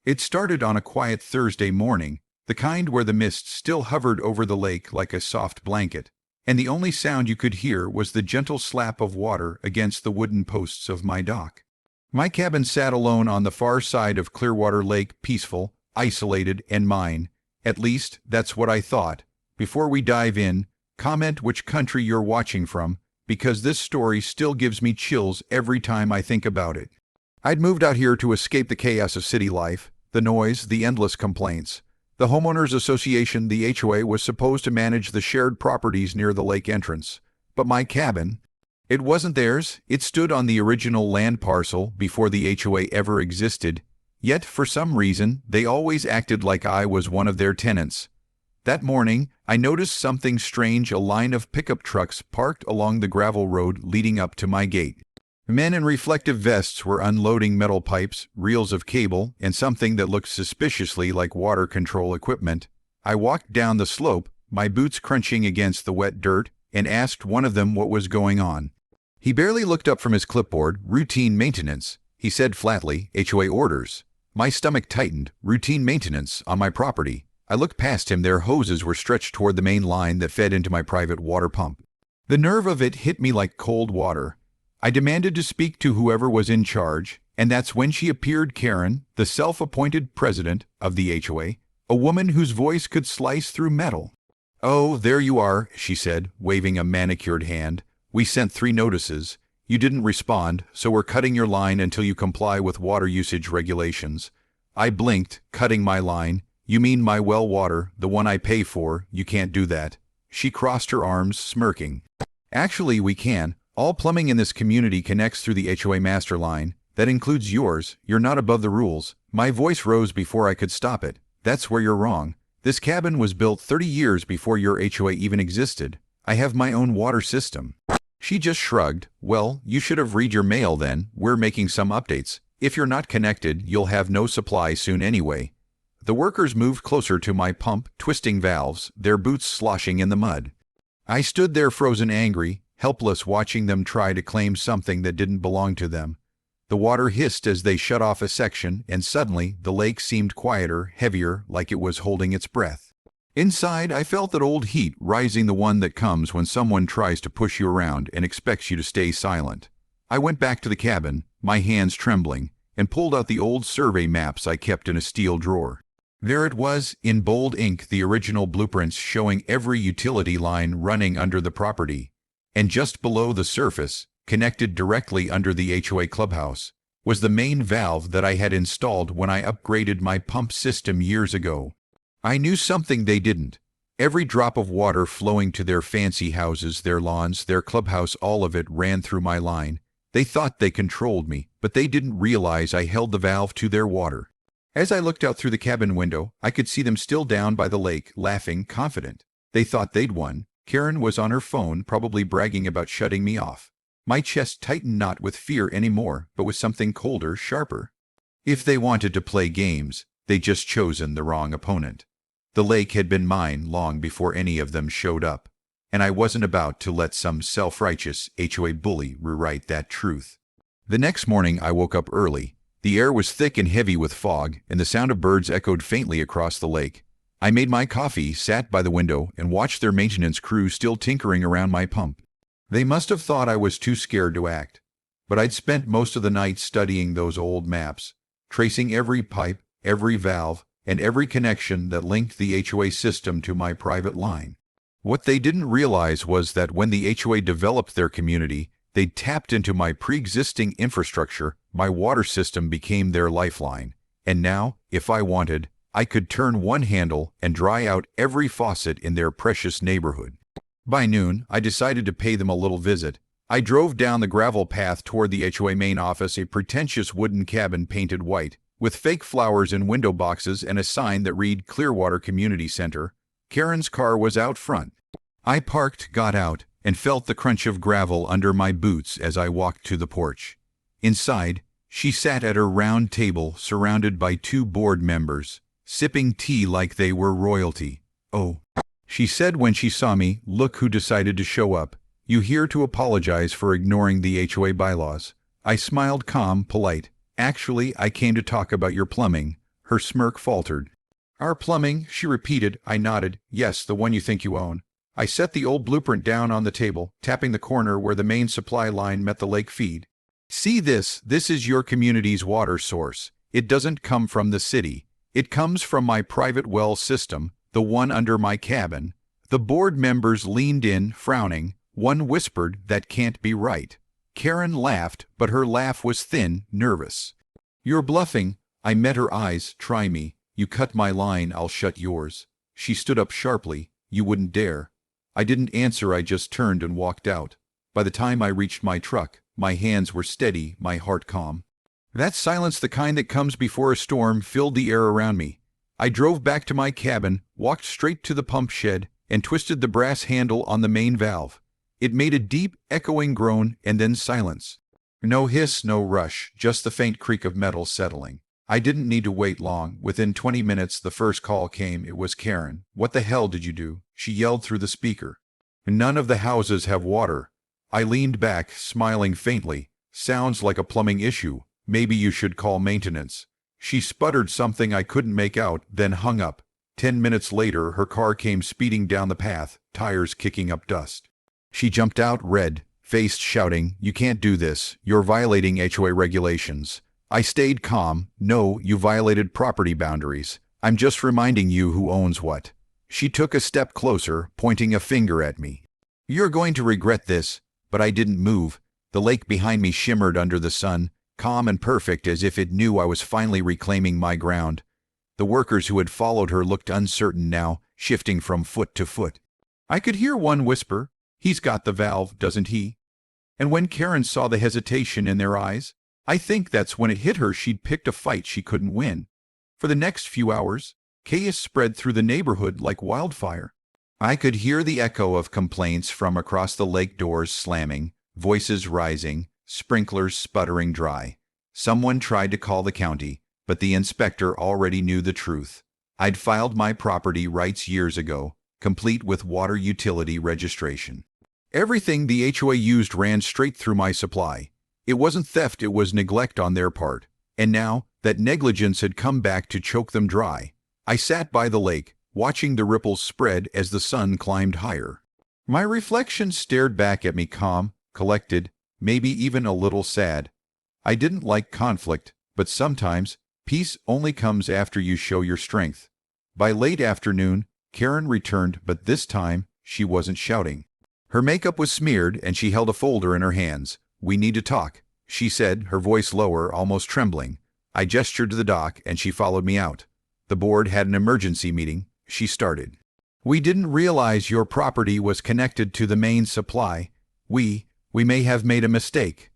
It started on a quiet Thursday morning, the kind where the mist still hovered over the lake like a soft blanket, and the only sound you could hear was the gentle slap of water against the wooden posts of my dock. My cabin sat alone on the far side of Clearwater Lake, peaceful, isolated, and mine. At least, that's what I thought. Before we dive in, comment which country you're watching from, because this story still gives me chills every time I think about it. I'd moved out here to escape the chaos of city life, the noise, the endless complaints. The homeowners association, the HOA, was supposed to manage the shared properties near the lake entrance. But my cabin, it wasn't theirs. It stood on the original land parcel before the HOA ever existed. Yet, for some reason, they always acted like I was one of their tenants. That morning, I noticed something strange, a line of pickup trucks parked along the gravel road leading up to my gate. Men in reflective vests were unloading metal pipes, reels of cable, and something that looked suspiciously like water control equipment. I walked down the slope, my boots crunching against the wet dirt, and asked one of them what was going on. He barely looked up from his clipboard. Routine maintenance, he said flatly. HOA orders. My stomach tightened. Routine maintenance on my property. I looked past him. Their hoses were stretched toward the main line that fed into my private water pump. The nerve of it hit me like cold water. I demanded to speak to whoever was in charge, and that's when she appeared, Karen, the self-appointed president of the HOA, a woman whose voice could slice through metal. "Oh, there you are," she said, waving a manicured hand. "We sent 3 notices. You didn't respond, so we're cutting your line until you comply with water usage regulations." I blinked, cutting my line. "You mean my well water, the one I pay for? You can't do that." She crossed her arms, smirking. "Actually, we can. All plumbing in this community connects through the HOA master line. That includes yours. You're not above the rules." My voice rose before I could stop it. "That's where you're wrong. This cabin was built 30 years before your HOA even existed. I have my own water system." She just shrugged. "Well, you should have read your mail then. We're making some updates. If you're not connected, you'll have no supply soon anyway." The workers moved closer to my pump, twisting valves, their boots sloshing in the mud. I stood there frozen, angry, helpless, watching them try to claim something that didn't belong to them. The water hissed as they shut off a section, and suddenly the lake seemed quieter, heavier, like it was holding its breath. Inside, I felt that old heat rising, the one that comes when someone tries to push you around and expects you to stay silent. I went back to the cabin, my hands trembling, and pulled out the old survey maps I kept in a steel drawer. There it was, in bold ink, the original blueprints showing every utility line running under the property. And just below the surface, connected directly under the HOA clubhouse, was the main valve that I had installed when I upgraded my pump system years ago. I knew something they didn't. Every drop of water flowing to their fancy houses, their lawns, their clubhouse, all of it ran through my line. They thought they controlled me, but they didn't realize I held the valve to their water. As I looked out through the cabin window, I could see them still down by the lake, laughing, confident. They thought they'd won. Karen was on her phone, probably bragging about shutting me off. My chest tightened, not with fear anymore, but with something colder, sharper. If they wanted to play games, they'd just chosen the wrong opponent. The lake had been mine long before any of them showed up, and I wasn't about to let some self-righteous HOA bully rewrite that truth. The next morning I woke up early. The air was thick and heavy with fog, and the sound of birds echoed faintly across the lake. I made my coffee, sat by the window, and watched their maintenance crew still tinkering around my pump. They must have thought I was too scared to act, but I'd spent most of the night studying those old maps, tracing every pipe, every valve, and every connection that linked the HOA system to my private line. What they didn't realize was that when the HOA developed their community, they'd tapped into my pre-existing infrastructure. My water system became their lifeline, and now, if I wanted, I could turn one handle and dry out every faucet in their precious neighborhood. By noon, I decided to pay them a little visit. I drove down the gravel path toward the HOA main office, a pretentious wooden cabin painted white, with fake flowers in window boxes and a sign that read Clearwater Community Center. Karen's car was out front. I parked, got out, and felt the crunch of gravel under my boots as I walked to the porch. Inside, she sat at her round table, surrounded by 2 board members, sipping tea like they were royalty. "Oh," she said when she saw me, "look who decided to show up. You here to apologize for ignoring the HOA bylaws." I smiled, calm, polite. "Actually, I came to talk about your plumbing." Her smirk faltered. Our plumbing, she repeated. I nodded. Yes, the one you think you own. I set the old blueprint down on the table, tapping the corner where the main supply line met the lake feed. See this? This is your community's water source. It doesn't come from the city. It comes from my private well system, the one under my cabin. The board members leaned in, frowning. One whispered, that can't be right. Karen laughed, but her laugh was thin, nervous. You're bluffing. I met her eyes. Try me. You cut my line, I'll shut yours. She stood up sharply. You wouldn't dare. I didn't answer, I just turned and walked out. By the time I reached my truck, my hands were steady, my heart calm. That silence, the kind that comes before a storm, filled the air around me. I drove back to my cabin, walked straight to the pump shed, and twisted the brass handle on the main valve. It made a deep, echoing groan, and then silence. No hiss, no rush, just the faint creak of metal settling. I didn't need to wait long. Within 20 minutes, the first call came. It was Karen. What the hell did you do? She yelled through the speaker. None of the houses have water. I leaned back, smiling faintly. Sounds like a plumbing issue. Maybe you should call maintenance. She sputtered something I couldn't make out, then hung up. 10 minutes later, her car came speeding down the path, tires kicking up dust. She jumped out, red-faced, shouting, "You can't do this. You're violating HOA regulations." I stayed calm. No, you violated property boundaries. I'm just reminding you who owns what. She took a step closer, pointing a finger at me. You're going to regret this. But I didn't move. The lake behind me shimmered under the sun, calm and perfect, as if it knew I was finally reclaiming my ground. The workers who had followed her looked uncertain now, shifting from foot to foot. I could hear one whisper, "He's got the valve, doesn't he?" And when Karen saw the hesitation in their eyes, I think that's when it hit her she'd picked a fight she couldn't win. For the next few hours, chaos spread through the neighborhood like wildfire. I could hear the echo of complaints from across the lake, doors slamming, voices rising, sprinklers sputtering dry. Someone tried to call the county, but the inspector already knew the truth. I'd filed my property rights years ago, complete with water utility registration. Everything the HOA used ran straight through my supply. It wasn't theft, it was neglect on their part. And now, that negligence had come back to choke them dry. I sat by the lake, watching the ripples spread as the sun climbed higher. My reflection stared back at me, calm, collected, maybe even a little sad. I didn't like conflict, but sometimes peace only comes after you show your strength. By late afternoon, Karen returned, but this time she wasn't shouting. Her makeup was smeared and she held a folder in her hands. "We need to talk," she said, her voice lower, almost trembling. I gestured to the dock and she followed me out. The board had an emergency meeting. She started. "We didn't realize your property was connected to the main supply. We may have made a mistake."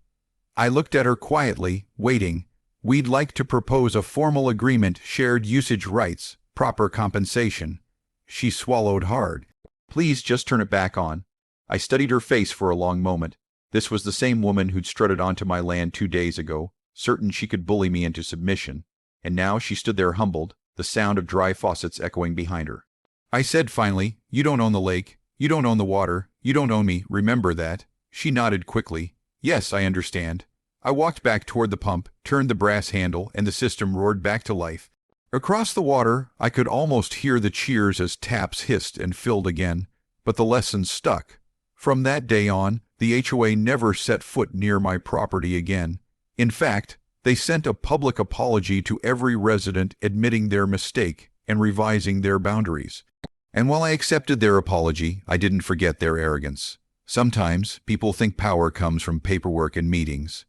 I looked at her quietly, waiting. "We'd like to propose a formal agreement, shared usage rights, proper compensation." She swallowed hard. "Please just turn it back on." I studied her face for a long moment. This was the same woman who'd strutted onto my land 2 days ago, certain she could bully me into submission. And now she stood there humbled, the sound of dry faucets echoing behind her. I said finally, "You don't own the lake. You don't own the water. You don't own me. Remember that." She nodded quickly. "Yes, I understand." I walked back toward the pump, turned the brass handle, and the system roared back to life. Across the water, I could almost hear the cheers as taps hissed and filled again. But the lesson stuck. From that day on, the HOA never set foot near my property again. In fact, they sent a public apology to every resident admitting their mistake and revising their boundaries. And while I accepted their apology, I didn't forget their arrogance. Sometimes people think power comes from paperwork and meetings.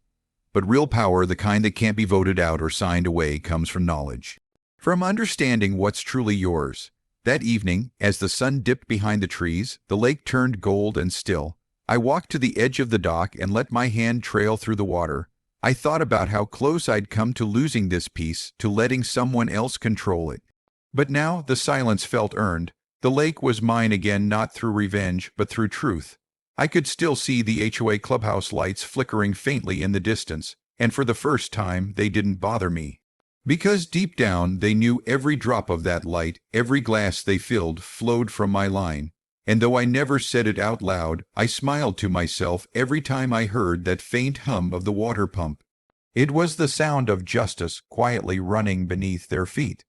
But real power, the kind that can't be voted out or signed away, comes from knowledge. From understanding what's truly yours. That evening, as the sun dipped behind the trees, the lake turned gold and still. I walked to the edge of the dock and let my hand trail through the water. I thought about how close I'd come to losing this piece, to letting someone else control it. But now the silence felt earned. The lake was mine again, not through revenge, but through truth. I could still see the HOA clubhouse lights flickering faintly in the distance, and for the first time they didn't bother me. Because deep down they knew every drop of that light, every glass they filled, flowed from my line. And though I never said it out loud, I smiled to myself every time I heard that faint hum of the water pump. It was the sound of justice quietly running beneath their feet.